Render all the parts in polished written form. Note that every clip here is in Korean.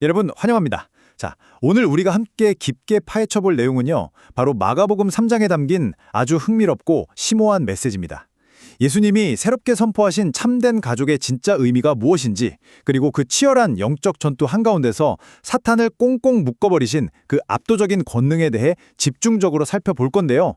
여러분 환영합니다. 자, 오늘 우리가 함께 깊게 파헤쳐 볼 내용은요. 바로 마가복음 3장에 담긴 아주 흥미롭고 심오한 메시지입니다. 예수님이 새롭게 선포하신 참된 가족의 진짜 의미가 무엇인지, 그리고 그 치열한 영적 전투 한가운데서 사탄을 꽁꽁 묶어버리신 그 압도적인 권능에 대해 집중적으로 살펴볼 건데요.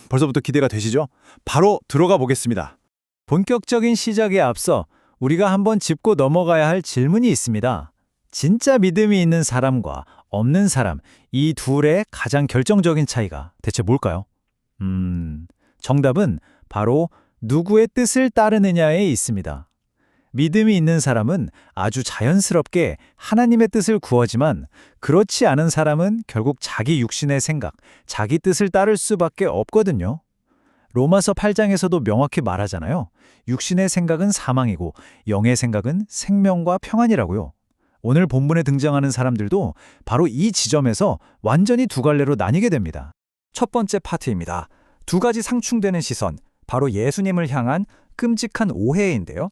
벌써부터 기대가 되시죠? 바로 들어가 보겠습니다. 본격적인 시작에 앞서 우리가 한번 짚고 넘어가야 할 질문이 있습니다. 진짜 믿음이 있는 사람과 없는 사람, 이 둘의 가장 결정적인 차이가 대체 뭘까요? 정답은 바로 누구의 뜻을 따르느냐에 있습니다. 믿음이 있는 사람은 아주 자연스럽게 하나님의 뜻을 구하지만, 그렇지 않은 사람은 결국 자기 육신의 생각, 자기 뜻을 따를 수밖에 없거든요. 로마서 8장에서도 명확히 말하잖아요. 육신의 생각은 사망이고 영의 생각은 생명과 평안이라고요. 오늘 본문에 등장하는 사람들도 바로 이 지점에서 완전히 두 갈래로 나뉘게 됩니다. 첫 번째 파트입니다. 두 가지 상충되는 시선, 바로 예수님을 향한 끔찍한 오해인데요.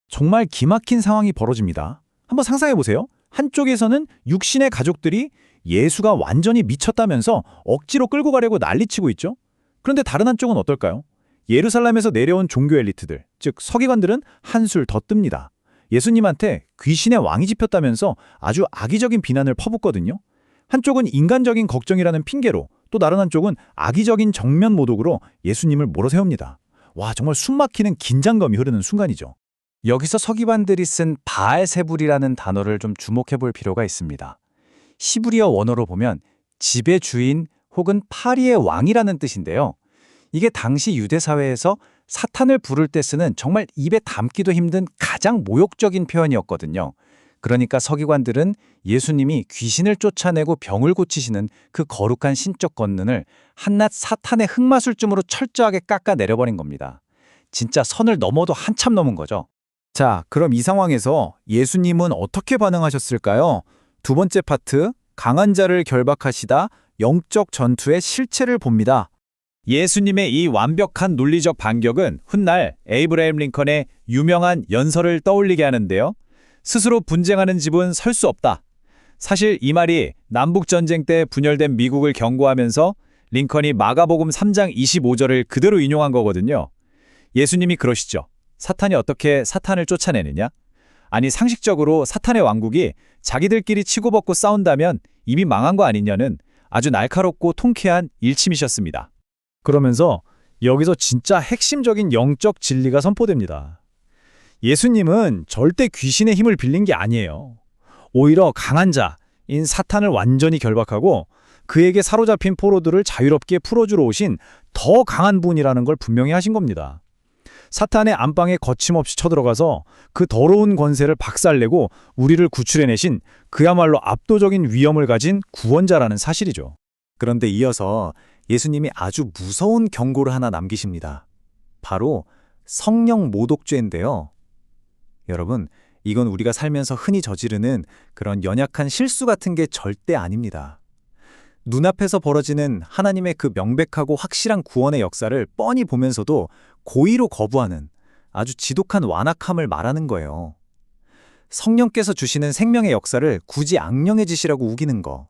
정말 기막힌 상황이 벌어집니다. 한번 상상해 보세요. 한쪽에서는 육신의 가족들이 예수가 완전히 미쳤다면서 억지로 끌고 가려고 난리치고 있죠. 그런데 다른 한쪽은 어떨까요? 예루살렘에서 내려온 종교 엘리트들, 즉 서기관들은 한술 더 뜹니다. 예수님한테 귀신의 왕이 집혔다면서 아주 악의적인 비난을 퍼붓거든요. 한쪽은 인간적인 걱정이라는 핑계로, 또 다른 한쪽은 악의적인 정면 모독으로 예수님을 몰아세웁니다. 와, 정말 숨막히는 긴장감이 흐르는 순간이죠. 여기서 서기관들이 쓴 바알세불이라는 단어를 좀 주목해 볼 필요가 있습니다. 히브리어 원어로 보면 집의 주인 혹은 파리의 왕이라는 뜻인데요. 이게 당시 유대 사회에서 사탄을 부를 때 쓰는 정말 입에 담기도 힘든 가장 모욕적인 표현이었거든요. 그러니까 서기관들은 예수님이 귀신을 쫓아내고 병을 고치시는 그 거룩한 신적 권능을 한낱 사탄의 흑마술쯤으로 철저하게 깎아내려버린 겁니다. 진짜 선을 넘어도 한참 넘은 거죠. 자, 그럼 이 상황에서 예수님은 어떻게 반응하셨을까요? 두 번째 파트, 강한 자를 결박하시다 영적 전투의 실체를 봅니다. 예수님의 이 완벽한 논리적 반격은 훗날 에이브라임 링컨의 유명한 연설을 떠올리게 하는데요. 스스로 분쟁하는 집은 설 수 없다. 사실 이 말이 남북전쟁 때 분열된 미국을 경고하면서 링컨이 마가복음 3장 25절을 그대로 인용한 거거든요. 예수님이 그러시죠. 사탄이 어떻게 사탄을 쫓아내느냐? 아니, 상식적으로 사탄의 왕국이 자기들끼리 치고받고 싸운다면 이미 망한 거 아니냐는 아주 날카롭고 통쾌한 일침이셨습니다. 그러면서 여기서 진짜 핵심적인 영적 진리가 선포됩니다. 예수님은 절대 귀신의 힘을 빌린 게 아니에요. 오히려 강한 자인 사탄을 완전히 결박하고 그에게 사로잡힌 포로들을 자유롭게 풀어주러 오신 더 강한 분이라는 걸 분명히 하신 겁니다. 사탄의 안방에 거침없이 쳐들어가서 그 더러운 권세를 박살내고 우리를 구출해내신 그야말로 압도적인 위엄을 가진 구원자라는 사실이죠. 그런데 이어서 예수님이 아주 무서운 경고를 하나 남기십니다. 바로 성령 모독죄인데요. 여러분, 이건 우리가 살면서 흔히 저지르는 그런 연약한 실수 같은 게 절대 아닙니다. 눈앞에서 벌어지는 하나님의 그 명백하고 확실한 구원의 역사를 뻔히 보면서도 고의로 거부하는 아주 지독한 완악함을 말하는 거예요. 성령께서 주시는 생명의 역사를 굳이 악령의 짓이라고 우기는 거.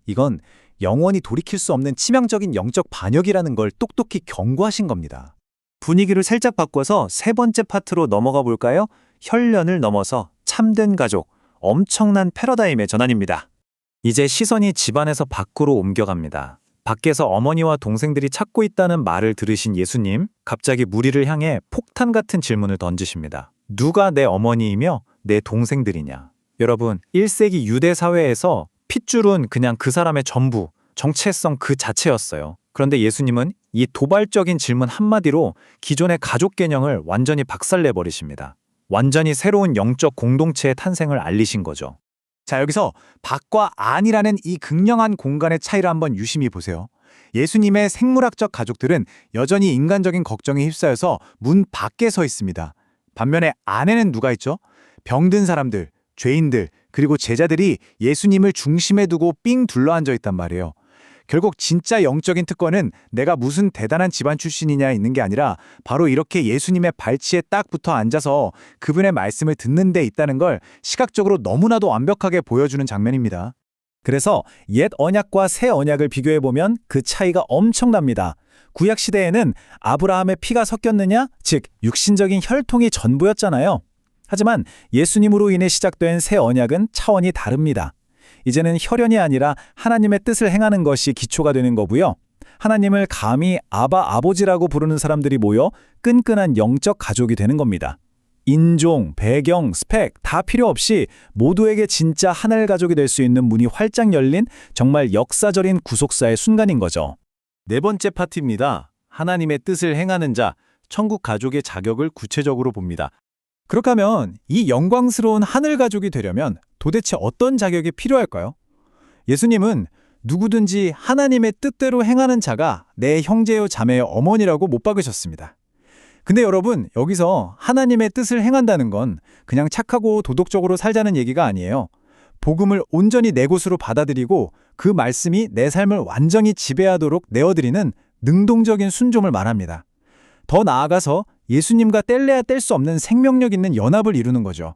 이건 영원히 돌이킬 수 없는 치명적인 영적 반역이라는 걸 똑똑히 경고하신 겁니다. 분위기를 살짝 바꿔서 세 번째 파트로 넘어가 볼까요? 혈연을 넘어서 참된 가족, 엄청난 패러다임의 전환입니다. 이제 시선이 집안에서 밖으로 옮겨갑니다. 밖에서 어머니와 동생들이 찾고 있다는 말을 들으신 예수님, 갑자기 무리를 향해 폭탄 같은 질문을 던지십니다. 누가 내 어머니이며 내 동생들이냐? 여러분, 1세기 유대 사회에서 핏줄은 그냥 그 사람의 전부, 정체성 그 자체였어요. 그런데 예수님은 이 도발적인 질문 한마디로 기존의 가족 개념을 완전히 박살내버리십니다. 완전히 새로운 영적 공동체의 탄생을 알리신 거죠. 자, 여기서 밖과 안이라는 이 극명한 공간의 차이를 한번 유심히 보세요. 예수님의 생물학적 가족들은 여전히 인간적인 걱정에 휩싸여서 문 밖에 서 있습니다. 반면에 안에는 누가 있죠? 병든 사람들, 죄인들, 그리고 제자들이 예수님을 중심에 두고 삥 둘러앉아 있단 말이에요. 결국 진짜 영적인 특권은 내가 무슨 대단한 집안 출신이냐 있는 게 아니라 바로 이렇게 예수님의 발치에 딱 붙어 앉아서 그분의 말씀을 듣는 데 있다는 걸 시각적으로 너무나도 완벽하게 보여주는 장면입니다. 그래서 옛 언약과 새 언약을 비교해보면 그 차이가 엄청납니다. 구약 시대에는 아브라함의 피가 섞였느냐, 즉 육신적인 혈통이 전부였잖아요. 하지만 예수님으로 인해 시작된 새 언약은 차원이 다릅니다. 이제는 혈연이 아니라 하나님의 뜻을 행하는 것이 기초가 되는 거고요. 하나님을 감히 아바 아버지라고 부르는 사람들이 모여 끈끈한 영적 가족이 되는 겁니다. 인종, 배경, 스펙 다 필요 없이 모두에게 진짜 하늘 가족이 될 수 있는 문이 활짝 열린 정말 역사적인 구속사의 순간인 거죠. 네 번째 파트입니다. 하나님의 뜻을 행하는 자, 천국 가족의 자격을 구체적으로 봅니다. 그렇게 하면 이 영광스러운 하늘 가족이 되려면 도대체 어떤 자격이 필요할까요? 예수님은 누구든지 하나님의 뜻대로 행하는 자가 내 형제요 자매요 어머니라고 못 박으셨습니다. 근데 여러분, 여기서 하나님의 뜻을 행한다는 건 그냥 착하고 도덕적으로 살자는 얘기가 아니에요. 복음을 온전히 내 것으로 받아들이고 그 말씀이 내 삶을 완전히 지배하도록 내어드리는 능동적인 순종을 말합니다. 더 나아가서 예수님과 뗄래야 뗄 수 없는 생명력 있는 연합을 이루는 거죠.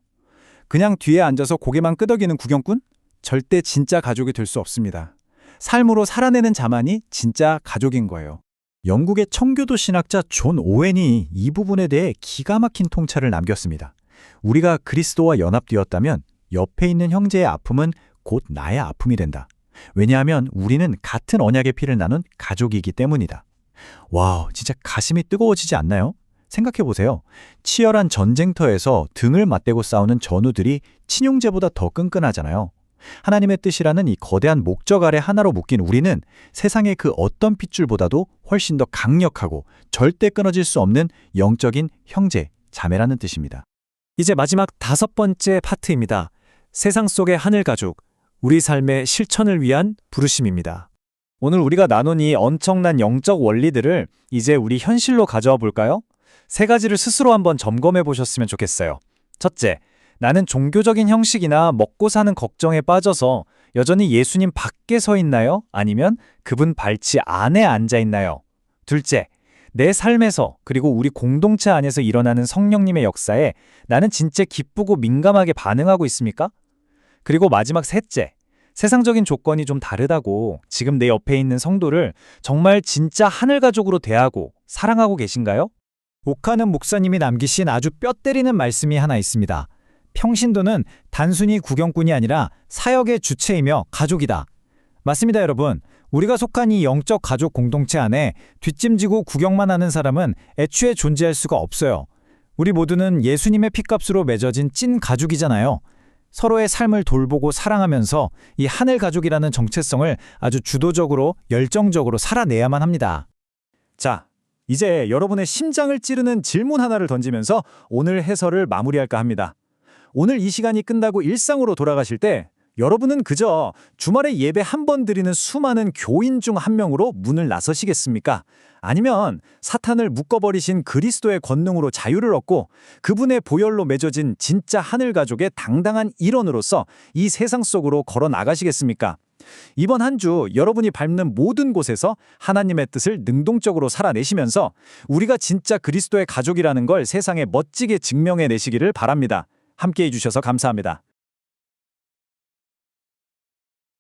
그냥 뒤에 앉아서 고개만 끄덕이는 구경꾼? 절대 진짜 가족이 될 수 없습니다. 삶으로 살아내는 자만이 진짜 가족인 거예요. 영국의 청교도 신학자 존 오웬이 이 부분에 대해 기가 막힌 통찰을 남겼습니다. 우리가 그리스도와 연합되었다면 옆에 있는 형제의 아픔은 곧 나의 아픔이 된다. 왜냐하면 우리는 같은 언약의 피를 나눈 가족이기 때문이다. 와우, 진짜 가슴이 뜨거워지지 않나요? 생각해보세요. 치열한 전쟁터에서 등을 맞대고 싸우는 전우들이 친형제보다 더 끈끈하잖아요. 하나님의 뜻이라는 이 거대한 목적 아래 하나로 묶인 우리는 세상의 그 어떤 핏줄보다도 훨씬 더 강력하고 절대 끊어질 수 없는 영적인 형제, 자매라는 뜻입니다. 이제 마지막 5번째 파트입니다. 세상 속의 하늘 가족, 우리 삶의 실천을 위한 부르심입니다. 오늘 우리가 나눈 이 엄청난 영적 원리들을 이제 우리 현실로 가져와 볼까요? 3가지를 스스로 한번 점검해 보셨으면 좋겠어요. 첫째, 나는 종교적인 형식이나 먹고 사는 걱정에 빠져서 여전히 예수님 밖에 서 있나요? 아니면 그분 발치 안에 앉아 있나요? 둘째, 내 삶에서 그리고 우리 공동체 안에서 일어나는 성령님의 역사에 나는 진짜 기쁘고 민감하게 반응하고 있습니까? 그리고 마지막 셋째, 세상적인 조건이 좀 다르다고 지금 내 옆에 있는 성도를 정말 진짜 하늘 가족으로 대하고 사랑하고 계신가요? 옥하는 목사님이 남기신 아주 뼈 때리는 말씀이 하나 있습니다. 평신도는 단순히 구경꾼이 아니라 사역의 주체이며 가족이다. 맞습니다, 여러분. 우리가 속한 이 영적 가족 공동체 안에 뒷짐지고 구경만 하는 사람은 애초에 존재할 수가 없어요. 우리 모두는 예수님의 피값으로 맺어진 찐 가족이잖아요. 서로의 삶을 돌보고 사랑하면서 이 하늘 가족이라는 정체성을 아주 주도적으로 열정적으로 살아내야만 합니다. 자, 이제 여러분의 심장을 찌르는 질문 하나를 던지면서 오늘 해설을 마무리할까 합니다. 오늘 이 시간이 끝나고 일상으로 돌아가실 때 여러분은 그저 주말에 예배 한 번 드리는 수많은 교인 중 한 명으로 문을 나서시겠습니까? 아니면 사탄을 묶어버리신 그리스도의 권능으로 자유를 얻고 그분의 보혈로 맺어진 진짜 하늘 가족의 당당한 일원으로서 이 세상 속으로 걸어 나가시겠습니까? 이번 한 주 여러분이 밟는 모든 곳에서 하나님의 뜻을 능동적으로 살아내시면서 우리가 진짜 그리스도의 가족이라는 걸 세상에 멋지게 증명해내시기를 바랍니다. 함께해 주셔서 감사합니다.